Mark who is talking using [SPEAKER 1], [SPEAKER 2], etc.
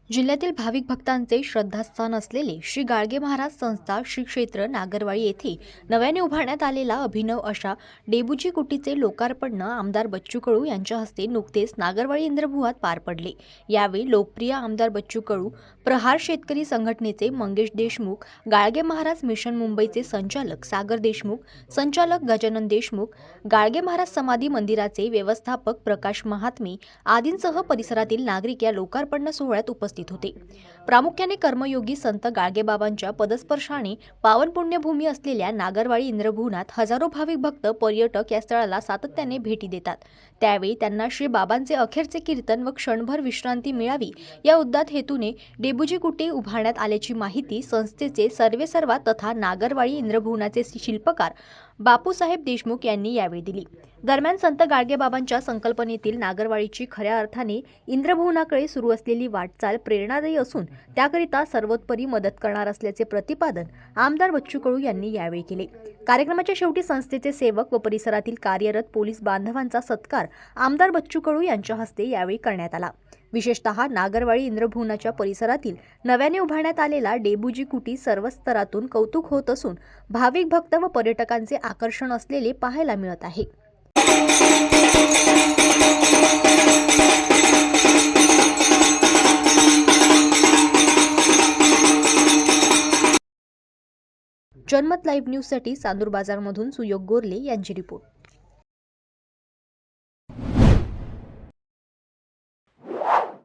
[SPEAKER 1] जिल्ह्यातील भाविक भक्तांचे श्रद्धास्थान असलेले श्री गाडगे महाराज संस्था श्री क्षेत्र नागरवाडी येथे नव्याने उभारण्यात आलेला अभिनव अशा डेबूजी कुटीचे लोकार्पण आमदार बच्चू कडू यांच्या हस्ते नुकतेच नागरवाडी इंद्रभुवात पार पडले। यावेळी लोकप्रिय आमदार बच्चू कडू, प्रहार शेतकरी संघटनेचे मंगेश देशमुख, गाडगे महाराज मिशन मुंबईचे संचालक सागर देशमुख, संचालक गजानन देशमुख, गाडगे महाराज समाधी मंदिराचे व्यवस्थापक प्रकाश महात्मे आदींसह परिसरातील नागरिक या लोकार्पण सोहळ्यात उपस्थित होते। प्रामुख्याने कर्मयोगी संत गाडगेबाबांच्या पदस्पर्शाने पावन पुण्यभूमी असलेल्या नागरवाडी इंद्रभुवनात हजारो भाविक भक्त पर्यटक या स्थळाला सातत्याने भेटी देतात। त्यावेळी त्यांना श्री बाबांचे अखेरचे कीर्तन व क्षणभर विश्रांती मिळावी या उद्दात हेतूने डेबूजी कुटी उभारण्यात आल्याची माहिती संस्थेचे सर्वेसर्वा तथा नागरवाडी इंद्रभुवनाचे शिल्पकार बापूसाहेब देशमुख यांनी यावेळी दिली। दरम्यान संत गाडगेबाबांच्या संकल्पनेतील नागरवाडीची खऱ्या अर्थाने इंद्रभुवनाकडे सुरू असलेली वाटचाल प्रेरणादायी असून त्याकरिता सर्वोत्तरी मदत करणार असल्याचे प्रतिपादन आमदार बच्चू कडू यांनी यावेळी केले। कार्यक्रमाच्या शेवटी संस्थेचे सेवक व परिसरातील कार्यरत पोलीस बांधवांचा सत्कार आमदार बच्चू कडू यांच्या हस्ते यावेळी करण्यात आला। विशेषतः नागरवाडी इंद्रभुवनाच्या परिसरातील नव्याने उभारण्यात आलेला डेबूजी कुटी सर्व स्तरातून कौतुक होत असून भाविक भक्त व पर्यटकांचे आकर्षण असलेले पाहायला मिळत आहे। जनमत लाईव्ह न्यूजसाठी चांदूर बाजारमधून सुयोग गोरले यांची रिपोर्ट।